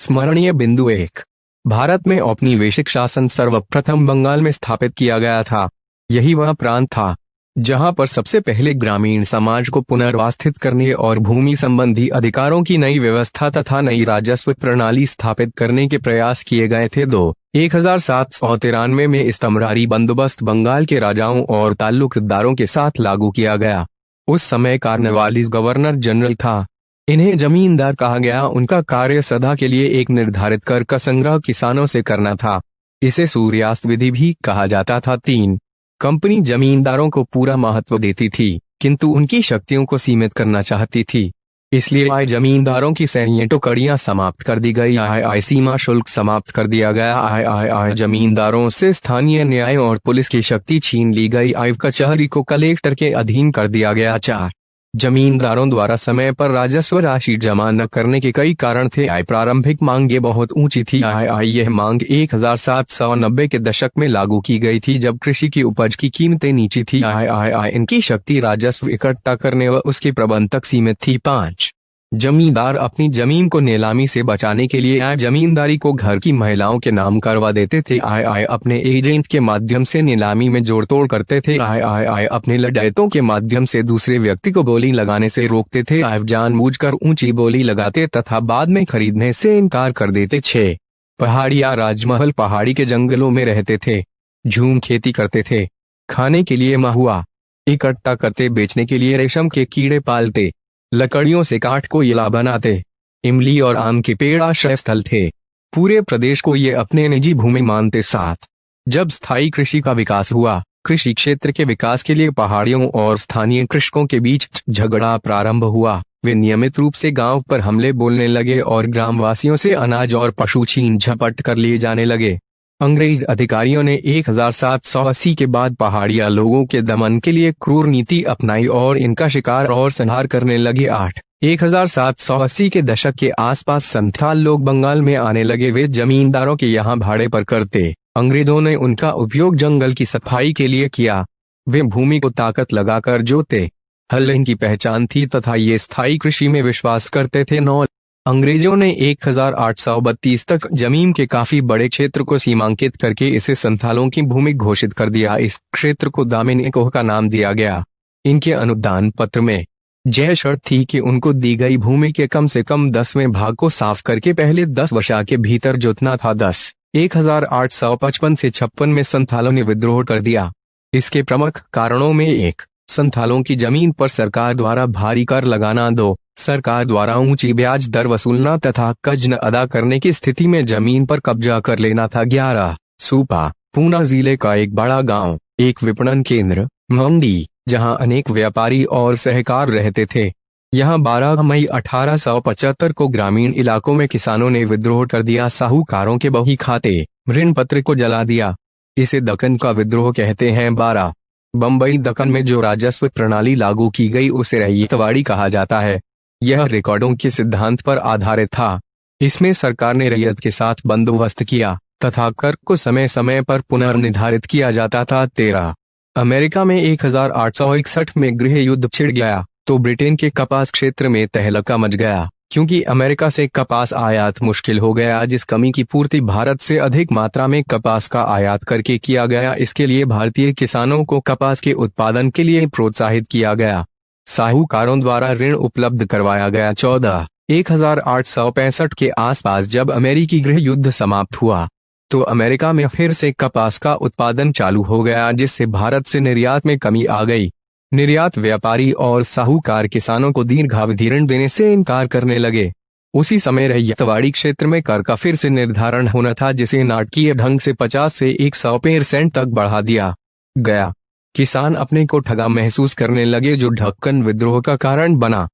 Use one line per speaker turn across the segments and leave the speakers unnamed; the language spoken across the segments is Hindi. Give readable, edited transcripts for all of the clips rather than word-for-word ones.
स्मरणीय बिंदु 1। भारत में औपनिवेशिक शासन सर्वप्रथम बंगाल में स्थापित किया गया था। यही वह प्रांत था जहां पर सबसे पहले ग्रामीण समाज को पुनर्वास्थित करने और भूमि संबंधी अधिकारों की नई व्यवस्था तथा नई राजस्व प्रणाली स्थापित करने के प्रयास किए गए थे। 1793 में इस्तमरारी बंदोबस्त बंगाल के राजाओं और ताल्लुकदारों के साथ लागू किया गया। उस समय कार्नवालिस गवर्नर जनरल था। इन्हें जमींदार कहा गया। उनका कार्य सदा के लिए एक निर्धारित कर का संग्रह किसानों से करना था। इसे सूर्यास्त विधि भी कहा जाता था। 3। कंपनी जमींदारों को पूरा महत्व देती थी, किंतु उनकी शक्तियों को सीमित करना चाहती थी। इसलिए जमींदारों की सैन्य टुकड़ियां समाप्त कर दी गई। सीमा शुल्क समाप्त कर दिया गया। जमींदारों से स्थानीय न्याय और पुलिस की शक्ति छीन ली गई। कचहरी को कलेक्टर के अधीन कर दिया गया। 4। जमींदारों द्वारा समय पर राजस्व राशि जमा न करने के कई कारण थे। प्रारंभिक मांगें बहुत ऊंची थी। यह मांग 1790 के दशक में लागू की गई थी, जब कृषि की उपज की कीमतें नीची थी। इनकी शक्ति राजस्व इकट्ठा करने व उसके प्रबंध तक सीमित थी। 5। जमींदार अपनी जमीन को नीलामी से बचाने के लिए जमींदारी को घर की महिलाओं के नाम करवा देते थे। अपने एजेंट के माध्यम से नीलामी में जोड़तोड़ करते थे। अपने लडायतों के माध्यम से दूसरे व्यक्ति को बोली लगाने से रोकते थे। जानबूझकर ऊंची बोली लगाते तथा बाद में खरीदने से इनकार कर देते। 6। पहाड़िया राजमहल पहाड़ी के जंगलों में रहते थे। झूम खेती करते थे। खाने के लिए महुआ इकट्ठा करते, बेचने के लिए रेशम के कीड़े पालते, लकड़ियों से काठ को इला बनाते। इमली और आम के पेड़ आश्रय स्थल थे। पूरे प्रदेश को ये अपने निजी भूमि मानते। 7। जब स्थायी कृषि का विकास हुआ, कृषि क्षेत्र के विकास के लिए पहाड़ियों और स्थानीय कृषकों के बीच झगड़ा प्रारंभ हुआ। वे नियमित रूप से गांव पर हमले बोलने लगे और ग्रामवासियों से अनाज और पशु छीन झपट कर लिए जाने लगे। अंग्रेज अधिकारियों ने 1780 के बाद पहाड़िया लोगों के दमन के लिए क्रूर नीति अपनाई और इनका शिकार और संहार करने लगे। 8। 1780 के दशक के आसपास संथाल लोग बंगाल में आने लगे। वे जमींदारों के यहाँ भाड़े पर करते। अंग्रेजों ने उनका उपयोग जंगल की सफाई के लिए किया। वे भूमि को ताकत लगाकर जोते। हल इनकी पहचान थी तथा ये स्थायी कृषि में विश्वास करते थे। 9। अंग्रेजों ने 1832 तक जमीन के काफी बड़े क्षेत्र को सीमांकित करके इसे संथालों की भूमि घोषित कर दिया। इस क्षेत्र को दामिनीकोह का नाम दिया गया। इनके अनुदान पत्र में यह शर्त थी कि उनको दी गई भूमि के कम से कम 10वें भाग को साफ करके पहले 10 वर्ष के भीतर जोतना था। 10। 1855 से 56 में संथालों ने विद्रोह कर दिया। इसके प्रमुख कारणों में 1। संथालों की जमीन पर सरकार द्वारा भारी कर लगाना। 2। सरकार द्वारा ऊंची ब्याज दर वसूलना तथा कर्ज न अदा करने की स्थिति में जमीन पर कब्जा कर लेना था। 11। सूपा पूना जिले का एक बड़ा गांव, एक विपणन केंद्र, मंडी, जहां अनेक व्यापारी और सहकार रहते थे। यहां 12 मई 1875 को ग्रामीण इलाकों में किसानों ने विद्रोह कर दिया। साहूकारों के बही खाते, ऋण पत्र को जला दिया। इसे दक्कन का विद्रोह कहते हैं। 12। बम्बई दक्कन में जो राजस्व प्रणाली लागू की गई उसे रैयतवाड़ी कहा जाता है। यह रिकॉर्डों के सिद्धांत पर आधारित था। इसमें सरकार ने रैयत के साथ बंदोबस्त किया तथा कर को समय समय पर पुनर्निर्धारित किया जाता था। 13। अमेरिका में 1861 में गृह युद्ध छिड़ गया तो ब्रिटेन के कपास क्षेत्र में तहलका मच गया, क्योंकि अमेरिका से कपास आयात मुश्किल हो गया। जिस कमी की पूर्ति भारत से अधिक मात्रा में कपास का आयात करके किया गया, इसके लिए भारतीय किसानों को कपास के उत्पादन के लिए प्रोत्साहित किया गया। साहूकारों द्वारा ऋण उपलब्ध करवाया गया। 14। 1865 के आसपास जब अमेरिकी गृह युद्ध समाप्त हुआ तो अमेरिका में फिर से कपास का उत्पादन चालू हो गया, जिससे भारत से निर्यात में कमी आ गई। निर्यात व्यापारी और साहूकार किसानों को दीर्घावधि ऋण देने से इनकार करने लगे। उसी समय रैयतवाड़ी क्षेत्र में कर का फिर से निर्धारण होना था, जिसे नाटकीय ढंग से 50 से 100% तक बढ़ा दिया गया। किसान अपने को ठगा महसूस करने लगे, जो ढक्कन विद्रोह का कारण बना।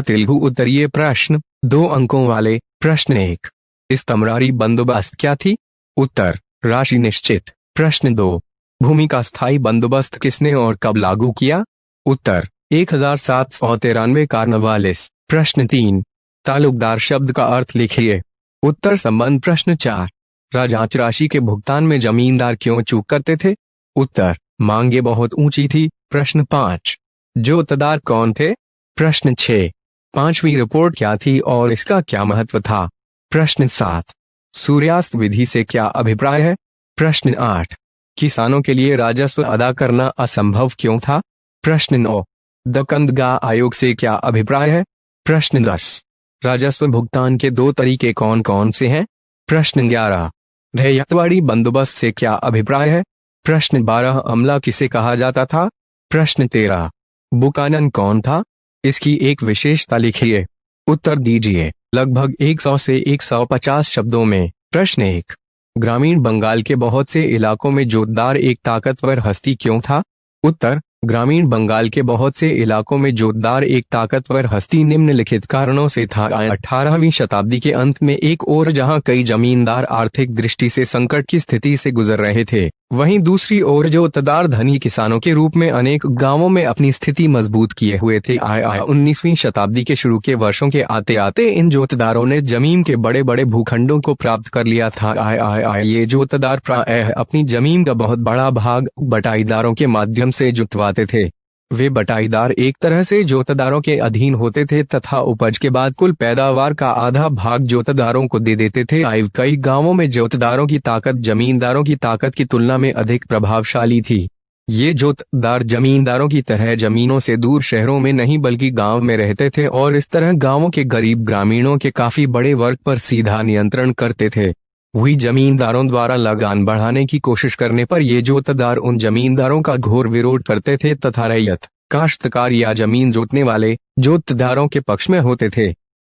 तेलुगु उत्तरीय प्रश्न 2 अंकों वाले। प्रश्न 1। इस्तमरारी बंदोबस्त क्या थी? उत्तर, राशि निश्चित। प्रश्न 2। भूमि का स्थायी बंदोबस्त किसने और कब लागू किया? उत्तर, 1793 कार्नवालिस। प्रश्न 3। तालुकदार शब्द का अर्थ लिखिए। उत्तर संबंध। प्रश्न 4। राजस्व राशि के भुगतान में जमींदार क्यों चूक करते थे? उत्तर, मांगे बहुत ऊंची थी। प्रश्न 5। जोतदार कौन थे? प्रश्न 6। 5वीं रिपोर्ट क्या थी और इसका क्या महत्व था? प्रश्न 7, सूर्यास्त विधि से क्या अभिप्राय है? प्रश्न 8, किसानों के लिए राजस्व अदा करना असंभव क्यों था? प्रश्न 9, दकंदगा आयोग से क्या अभिप्राय है? प्रश्न 10, राजस्व भुगतान के 2 तरीके कौन कौन से हैं? प्रश्न 11, रैयतवाड़ी बंदोबस्त से क्या अभिप्राय है? प्रश्न 12, अमला किसे कहा जाता था? प्रश्न 13, बुकानन कौन था? इसकी एक विशेषता लिखिए। उत्तर दीजिए लगभग 100 से 150 शब्दों में। प्रश्न 1, ग्रामीण बंगाल के बहुत से इलाकों में जोतदार एक ताकतवर हस्ती क्यों था? उत्तर, ग्रामीण बंगाल के बहुत से इलाकों में जोतदार एक ताकतवर हस्ती निम्नलिखित कारणों से था। 18वीं शताब्दी के अंत में एक ओर जहां कई जमींदार आर्थिक दृष्टि से संकट की स्थिति से गुजर रहे थे, वहीं दूसरी ओर जोतदार धनी किसानों के रूप में अनेक गांवों में अपनी स्थिति मजबूत किए हुए थे। 19वीं शताब्दी के शुरू के वर्षों के आते आते इन जोतदारों ने जमीन के बड़े बड़े भूखंडों को प्राप्त कर लिया था। ये जोतदार प्रायः अपनी जमीन का बहुत बड़ा भाग बटाईदारों के माध्यम से जुतवाते थे। वे बटाईदार एक तरह से जोतदारों के अधीन होते थे तथा उपज के बाद कुल पैदावार का आधा भाग जोतदारों को दे देते थे। कई गांवों में जोतदारों की ताकत जमींदारों की ताकत की तुलना में अधिक प्रभावशाली थी। ये जोतदार जमींदारों की तरह जमीनों से दूर शहरों में नहीं बल्कि गांव में रहते थे और इस तरह गांवों के गरीब ग्रामीणों के काफी बड़े वर्ग पर सीधा नियंत्रण करते थे। वही जमींदारों द्वारा लगान बढ़ाने की कोशिश करने पर ये जोतदार उन जमींदारों का घोर विरोध करते थे तथा रैयत, काश्तकार या जमीन जोतने वाले जोतदारों के पक्ष में होते थे।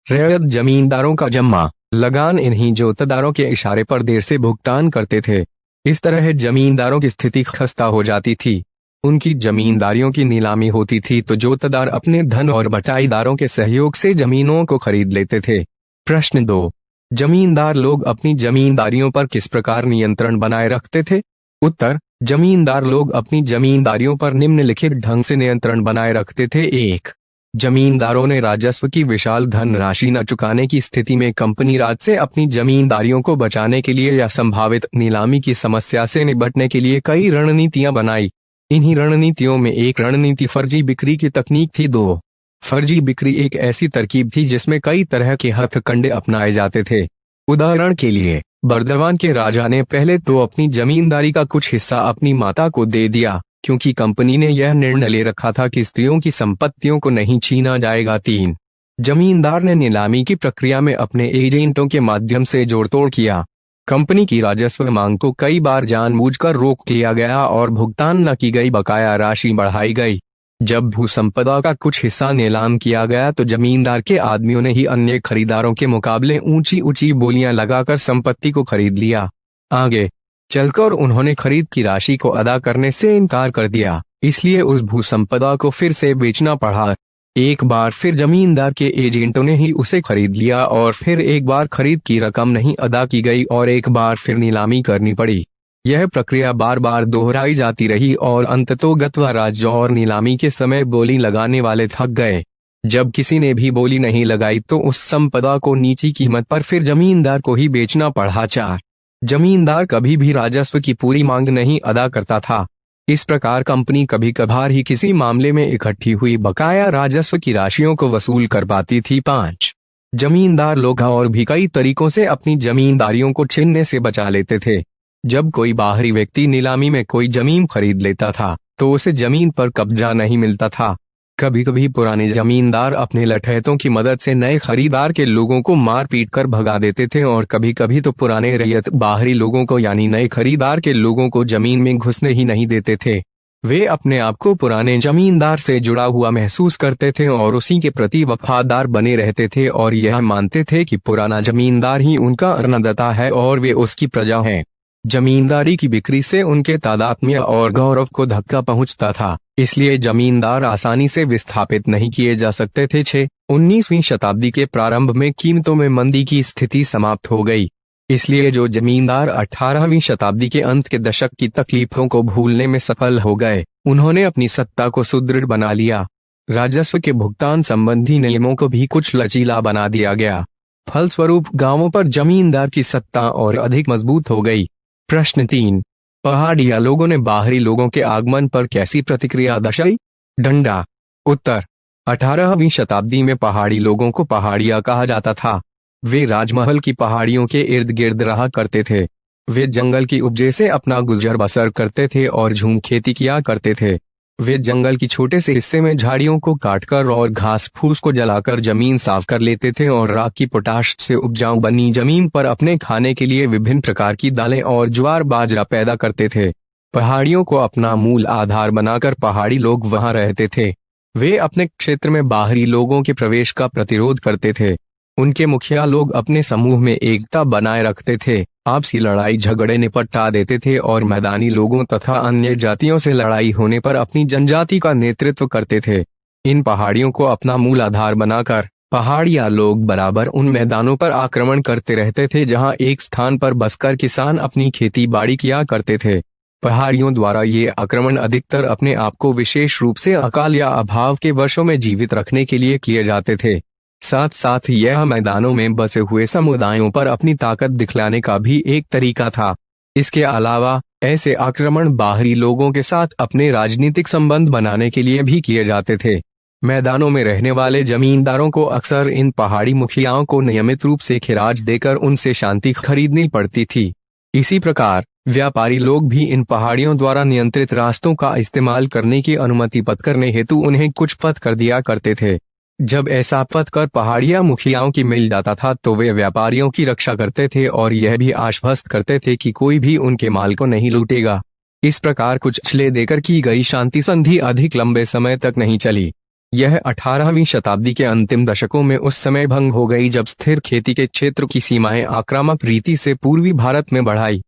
रैयत जमींदारों का जम्मा लगान इन्हीं जोतदारों के इशारे पर देर से भुगतान करते थे। इस तरह जमींदारों की स्थिति खस्ता हो जाती थी। उनकी जमींदारियों की नीलामी होती थी तो जोतदार अपने धन और बटाईदारों के सहयोग से जमीनों को खरीद लेते थे। प्रश्न 2, जमींदार लोग अपनी जमींदारियों पर किस प्रकार नियंत्रण बनाए रखते थे? उत्तर, जमींदार लोग अपनी जमींदारियों पर निम्नलिखित ढंग से नियंत्रण बनाए रखते थे। 1, जमींदारों ने राजस्व की विशाल धनराशि न चुकाने की स्थिति में कंपनी राज से अपनी जमींदारियों को बचाने के लिए या संभावित नीलामी की समस्या से निपटने के लिए कई रणनीतियां बनाई। इन्हीं रणनीतियों में एक रणनीति फर्जी बिक्री की तकनीक थी। 2, फर्जी बिक्री एक ऐसी तरकीब थी जिसमें कई तरह के हथकंडे अपनाए जाते थे। उदाहरण के लिए, बर्दवान के राजा ने पहले तो अपनी जमींदारी का कुछ हिस्सा अपनी माता को दे दिया, क्योंकि कंपनी ने यह निर्णय ले रखा था कि स्त्रियों की संपत्तियों को नहीं छीना जाएगा। 3, जमींदार ने नीलामी की प्रक्रिया में अपने एजेंटों के माध्यम से जोड़तोड़ किया। कंपनी की राजस्व मांग को कई बार जानबूझकर रोक लिया गया और भुगतान न की गई बकाया राशि बढ़ाई गई। जब भूसंपदा का कुछ हिस्सा नीलाम किया गया तो जमींदार के आदमियों ने ही अन्य खरीदारों के मुकाबले ऊंची ऊंची बोलियां लगाकर संपत्ति को खरीद लिया। आगे चलकर उन्होंने खरीद की राशि को अदा करने से इनकार कर दिया, इसलिए उस भूसंपदा को फिर से बेचना पड़ा। एक बार फिर जमींदार के एजेंटों ने ही उसे खरीद लिया और फिर एक बार खरीद की रकम नहीं अदा की गई और एक बार फिर नीलामी करनी पड़ी। यह प्रक्रिया बार बार दोहराई जाती रही और अंततोगत्वा राज्य और नीलामी के समय बोली लगाने वाले थक गए। जब किसी ने भी बोली नहीं लगाई तो उस संपदा को नीची कीमत पर फिर जमींदार को ही बेचना पड़ा। 4, जमींदार कभी भी राजस्व की पूरी मांग नहीं अदा करता था। इस प्रकार कंपनी कभी कभार ही किसी मामले में इकट्ठी हुई बकाया राजस्व की राशियों को वसूल कर पाती थी। 5, जमींदार लोग और भी कई तरीकों से अपनी जमींदारियों को छीनने से बचा लेते थे। जब कोई बाहरी व्यक्ति नीलामी में कोई जमीन खरीद लेता था तो उसे जमीन पर कब्जा नहीं मिलता था। कभी कभी पुराने जमींदार अपने लठैतों की मदद से नए खरीदार के लोगों को मार पीट कर भगा देते थे और कभी कभी तो पुराने रैयत बाहरी लोगों को यानी नए खरीदार के लोगों को जमीन में घुसने ही नहीं देते थे। वे अपने आप को पुराने जमींदार से जुड़ा हुआ महसूस करते थे और उसी के प्रति वफादार बने रहते थे और यह मानते थे कि पुराना जमींदार ही उनका अन्नदाता है और वे उसकी प्रजा हैं। जमींदारी की बिक्री से उनके तादात्म्य और गौरव को धक्का पहुंचता था, इसलिए जमींदार आसानी से विस्थापित नहीं किए जा सकते थे। 6, 19वीं शताब्दी के प्रारंभ में कीमतों में मंदी की स्थिति समाप्त हो गई, इसलिए जो जमींदार 18वीं शताब्दी के अंत के दशक की तकलीफों को भूलने में सफल हो गए, उन्होंने अपनी सत्ता को सुदृढ़ बना लिया। राजस्व के भुगतान संबंधी नियमों को भी कुछ लचीला बना दिया गया। फलस्वरूप गांवों पर जमींदार की सत्ता और अधिक मजबूत हो गई। प्रश्न 3, पहाड़िया लोगों ने बाहरी लोगों के आगमन पर कैसी प्रतिक्रिया दर्शाई? डंडा। उत्तर, 18वीं शताब्दी में पहाड़ी लोगों को पहाड़िया कहा जाता था। वे राजमहल की पहाड़ियों के इर्द गिर्द रहा करते थे। वे जंगल की उपजे से अपना गुजर बसर करते थे और झूम खेती किया करते थे। वे जंगल की छोटे से हिस्से में झाड़ियों को काटकर और घास फूस को जलाकर जमीन साफ कर लेते थे और राख की पोटाश से उपजाऊ बनी जमीन पर अपने खाने के लिए विभिन्न प्रकार की दालें और ज्वार बाजरा पैदा करते थे। पहाड़ियों को अपना मूल आधार बनाकर पहाड़ी लोग वहां रहते थे। वे अपने क्षेत्र में बाहरी लोगों के प्रवेश का प्रतिरोध करते थे। उनके मुखिया लोग अपने समूह में एकता बनाए रखते थे, आपसी लड़ाई झगड़े निपटा देते थे और मैदानी लोगों तथा अन्य जातियों से लड़ाई होने पर अपनी जनजाति का नेतृत्व करते थे। इन पहाड़ियों को अपना मूल आधार बनाकर पहाड़िया लोग बराबर उन मैदानों पर आक्रमण करते रहते थे जहां एक स्थान पर बसकर किसान अपनी खेती बाड़ी किया करते थे। पहाड़ियों द्वारा ये आक्रमण अधिकतर अपने आप को विशेष रूप से अकाल या अभाव के वर्षों में जीवित रखने के लिए किए जाते थे। साथ साथ यह मैदानों में बसे हुए समुदायों पर अपनी ताकत दिखलाने का भी एक तरीका था। इसके अलावा ऐसे आक्रमण बाहरी लोगों के साथ अपने राजनीतिक संबंध बनाने के लिए भी किए जाते थे। मैदानों में रहने वाले जमींदारों को अक्सर इन पहाड़ी मुखियाओं को नियमित रूप से खिराज देकर उनसे शांति खरीदनी पड़ती थी। इसी प्रकार व्यापारी लोग भी इन पहाड़ियों द्वारा नियंत्रित रास्तों का इस्तेमाल करने की अनुमति पद करने हेतु उन्हें कुछ पद कर दिया करते थे। जब ऐसा पद कर पहाड़िया मुखियाओं की मिल जाता था तो वे व्यापारियों की रक्षा करते थे और यह भी आश्वस्त करते थे कि कोई भी उनके माल को नहीं लूटेगा। इस प्रकार कुछ छले देकर की गई शांति संधि अधिक लंबे समय तक नहीं चली। यह 18वीं शताब्दी के अंतिम दशकों में उस समय भंग हो गई जब स्थिर खेती के क्षेत्र की सीमाएं आक्रामक रीति से पूर्वी भारत में बढ़ाई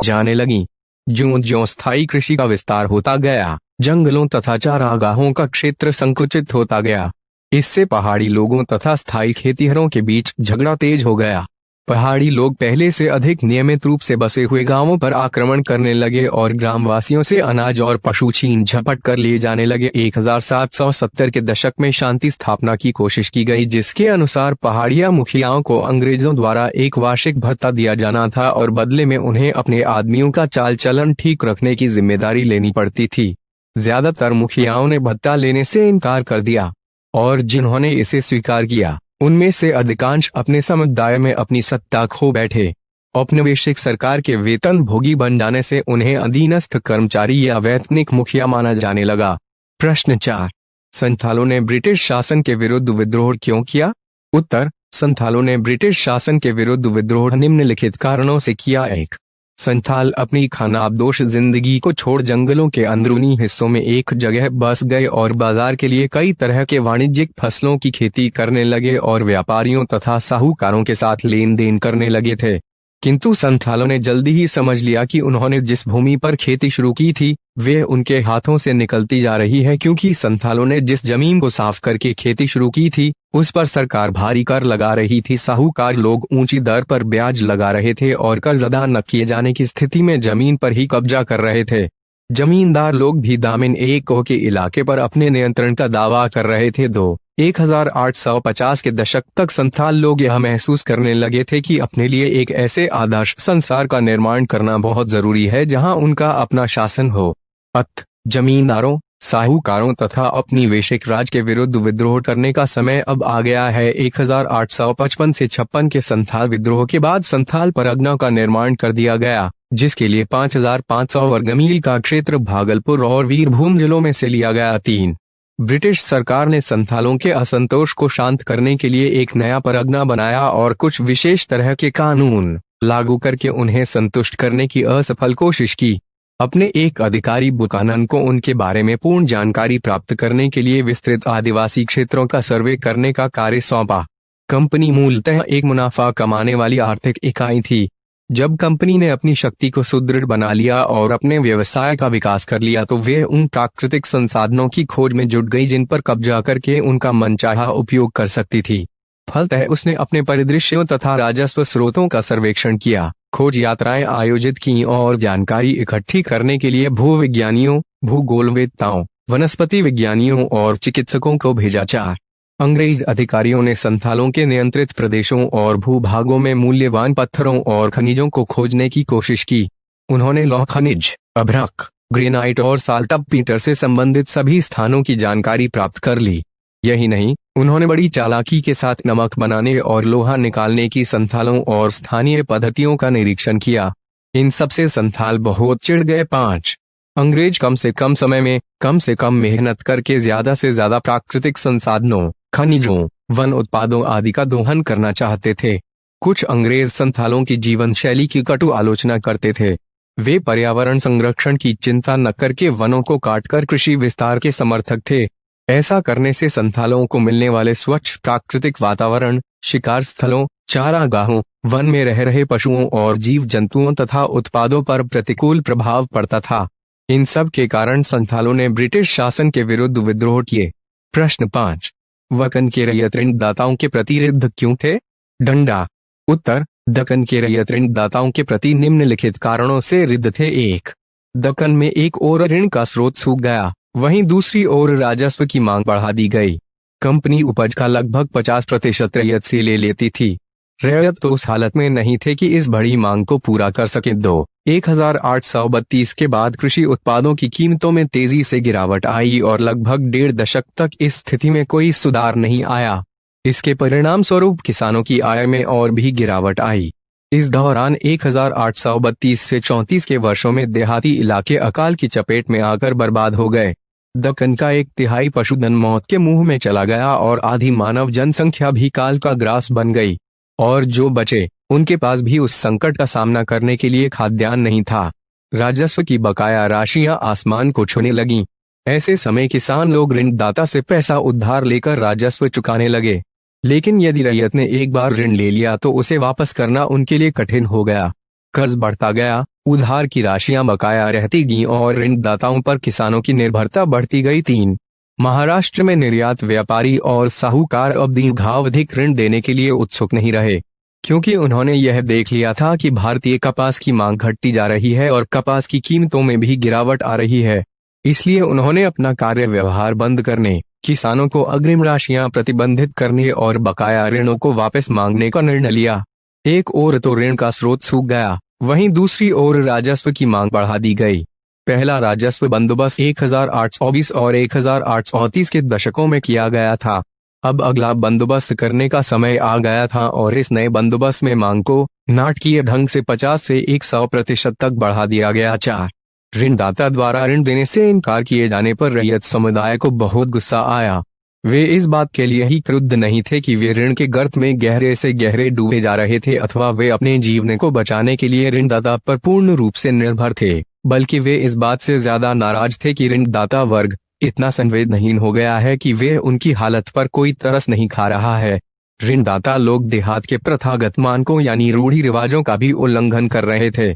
जाने लगी। ज्यों-ज्यों स्थायी कृषि का विस्तार होता गया, जंगलों तथा चारागाहों का क्षेत्र संकुचित होता गया। इससे पहाड़ी लोगों तथा स्थायी खेतीहरों के बीच झगड़ा तेज हो गया। पहाड़ी लोग पहले से अधिक नियमित रूप से बसे हुए गांवों पर आक्रमण करने लगे और ग्रामवासियों से अनाज और पशु छीन झपट कर लिए जाने लगे। 1770 के दशक में शांति स्थापना की कोशिश की गई, जिसके अनुसार पहाड़िया मुखियाओं को अंग्रेजों द्वारा एक वार्षिक भत्ता दिया जाना था और बदले में उन्हें अपने आदमियों का चाल चलन ठीक रखने की जिम्मेदारी लेनी पड़ती थी। ज्यादातर मुखियाओं ने भत्ता लेने से इनकार कर दिया और जिन्होंने इसे स्वीकार किया उनमें से अधिकांश अपने समुदाय में अपनी सत्ता खो बैठे। औपनिवेशिक सरकार के वेतन भोगी बन जाने से उन्हें अधीनस्थ कर्मचारी या वैतनिक मुखिया माना जाने लगा। प्रश्न 4, संथालों ने ब्रिटिश शासन के विरुद्ध विद्रोह क्यों किया? उत्तर, संथालों ने ब्रिटिश शासन के विरुद्ध विद्रोह निम्नलिखित कारणों से किया। 1, संथाल अपनी खानाबदोश जिंदगी को छोड़ जंगलों के अंदरूनी हिस्सों में एक जगह बस गए और बाजार के लिए कई तरह के वाणिज्यिक फसलों की खेती करने लगे और व्यापारियों तथा साहूकारों के साथ लेन देन करने लगे थे। किंतु संथालों ने जल्दी ही समझ लिया कि उन्होंने जिस भूमि पर खेती शुरू की थी वे उनके हाथों से निकलती जा रही है, क्योंकि संथालों ने जिस जमीन को साफ करके खेती शुरू की थी उस पर सरकार भारी कर लगा रही थी। साहूकार लोग ऊंची दर पर ब्याज लगा रहे थे और कर्ज अदा न किए जाने की स्थिति में जमीन पर ही कब्जा कर रहे थे। जमींदार लोग भी दामिन एक के इलाके पर अपने नियंत्रण का दावा कर रहे थे। 1850 के दशक तक संथाल लोग यह महसूस करने लगे थे कि अपने लिए एक ऐसे आदर्श संसार का निर्माण करना बहुत जरूरी है जहां उनका अपना शासन हो। जमींदारों, साहूकारों तथा औपनिवेशिक राज के विरुद्ध विद्रोह करने का समय अब आ गया है। 1855 से 56 के संथाल विद्रोह के बाद संथाल परगना का निर्माण कर दिया गया, जिसके लिए 5500 वर्ग मील का क्षेत्र भागलपुर और वीरभूम जिलों में से लिया गया। 3, ब्रिटिश सरकार ने संथालों के असंतोष को शांत करने के लिए एक नया परगना बनाया और कुछ विशेष तरह के कानून लागू करके उन्हें संतुष्ट करने की असफल कोशिश की। अपने एक अधिकारी बुकानन को उनके बारे में पूर्ण जानकारी प्राप्त करने के लिए विस्तृत आदिवासी क्षेत्रों का सर्वे करने का कार्य सौंपा। कंपनी मूलतः एक मुनाफा कमाने वाली आर्थिक इकाई थी। जब कंपनी ने अपनी शक्ति को सुदृढ़ बना लिया और अपने व्यवसाय का विकास कर लिया तो वे उन प्राकृतिक संसाधनों की खोज में जुट गई जिन पर कब्जा करके उनका मनचाहा उपयोग कर सकती थी। फलतः उसने अपने परिदृश्यों तथा राजस्व स्रोतों का सर्वेक्षण किया, खोज यात्राएं आयोजित की और जानकारी इकट्ठी करने के लिए भूविज्ञानियों, भूगोलवेत्ताओं, वनस्पति विज्ञानियों और चिकित्सकों को भेजा। 4, अंग्रेज अधिकारियों ने संथालों के नियंत्रित प्रदेशों और भूभागों में मूल्यवान पत्थरों और खनिजों को खोजने की कोशिश की। उन्होंने लौह खनिज, अभ्रक, ग्रेनाइट और साल्टपीटर से संबंधित सभी स्थानों की जानकारी प्राप्त कर ली। यही नहीं, उन्होंने बड़ी चालाकी के साथ नमक बनाने और लोहा निकालने की संथालों और स्थानीय पद्धतियों का निरीक्षण किया। इन सब से संथाल बहुत चिढ़ गए। 5. अंग्रेज कम से कम समय में कम से कम मेहनत करके ज्यादा से ज्यादा प्राकृतिक संसाधनों, खनिजों, वन उत्पादों आदि का दोहन करना चाहते थे। कुछ अंग्रेज संथालों की जीवन शैली की कटु आलोचना करते थे। वे पर्यावरण संरक्षण की चिंता न करके वनों को काटकर कृषि विस्तार के समर्थक थे। ऐसा करने से संथालों को मिलने वाले स्वच्छ प्राकृतिक वातावरण, शिकार स्थलों, चारागाहों, वन में रह रहे पशुओं और जीव जंतुओं तथा उत्पादों पर प्रतिकूल प्रभाव पड़ता था। इन सब के कारण संथालों ने ब्रिटिश शासन के विरुद्ध विद्रोह किए। प्रश्न 5. दक्कन के रैयत ऋणदाताओं के प्रति ऋद्ध क्यों थे? डंडा। उत्तर: दक्कन के रैयत ऋणदाताओं के प्रति निम्नलिखित कारणों से ऋद्ध थे। 1. दक्कन में एक ओर ऋण का स्रोत सूख गया, वहीं दूसरी ओर राजस्व की मांग बढ़ा दी गई। कंपनी उपज का लगभग 50% रैयत से ले लेती थी। रैयत तो उस हालत में नहीं थे कि इस बड़ी मांग को पूरा कर सके। 2. 1832 के बाद कृषि उत्पादों की कीमतों में तेजी से गिरावट आई और लगभग 1.5 दशक तक इस स्थिति में कोई सुधार नहीं आया। इसके परिणाम स्वरूप किसानों की आय में और भी गिरावट आई। इस दौरान 1832 से 34 के वर्षों में देहाती इलाके अकाल की चपेट में आकर बर्बाद हो गए। दक्कन का 1/3 पशुधन मौत के मुंह में चला गया और आधी मानव जनसंख्या भी काल का ग्रास बन गई। और जो बचे, उनके पास भी उस संकट का सामना करने के लिए खाद्यान्न नहीं था। राजस्व की बकाया राशियां आसमान को छूने लगीं। ऐसे समय किसान लोग ऋणदाता से पैसा उधार लेकर राजस्व चुकाने लगे। लेकिन यदि रैयत ने एक बार ऋण ले लिया तो उसे वापस करना उनके लिए कठिन हो गया। कर्ज बढ़ता गया, उधार की राशियां बकाया रहती गईं और ऋणदाताओं पर किसानों की निर्भरता बढ़ती गई। 3. महाराष्ट्र में निर्यात व्यापारी और साहूकार अब दीर्घावधिक ऋण देने के लिए उत्सुक नहीं रहे, क्योंकि उन्होंने यह देख लिया था कि भारतीय कपास की मांग घटती जा रही है और कपास की कीमतों में भी गिरावट आ रही है। इसलिए उन्होंने अपना कार्य व्यवहार बंद करने, किसानों को अग्रिम राशियां प्रतिबंधित करने और बकाया ऋणों को वापस मांगने का निर्णय लिया। एक ओर तो ऋण का स्रोत सूख गया, वहीं दूसरी ओर राजस्व की मांग बढ़ा दी गई। पहला राजस्व बंदोबस्त 1824 और 1830 के दशकों में किया गया था। अब अगला बंदोबस्त करने का समय आ गया था और इस नए बंदोबस्त में मांग को नाटकीय ढंग से 50 से 100% तक बढ़ा दिया गया। 4. ऋणदाता द्वारा ऋण देने से इनकार किए जाने पर रैयत समुदाय को बहुत गुस्सा आया। वे इस बात के लिए ही क्रुद्ध नहीं थे कि वे ऋण के गर्त में गहरे से गहरे डूबे जा रहे थे अथवा वे अपने जीवन को बचाने के लिए ऋणदाता पर पूर्ण रूप से निर्भर थे, बल्कि वे इस बात से ज्यादा नाराज थे कि ऋणदाता वर्ग इतना संवेदनहीन हो गया है कि वे उनकी हालत पर कोई तरस नहीं खा रहा है। ऋणदाता लोग देहात के प्रथागत मानकों यानी रूढ़ि रिवाजों का भी उल्लंघन कर रहे थे।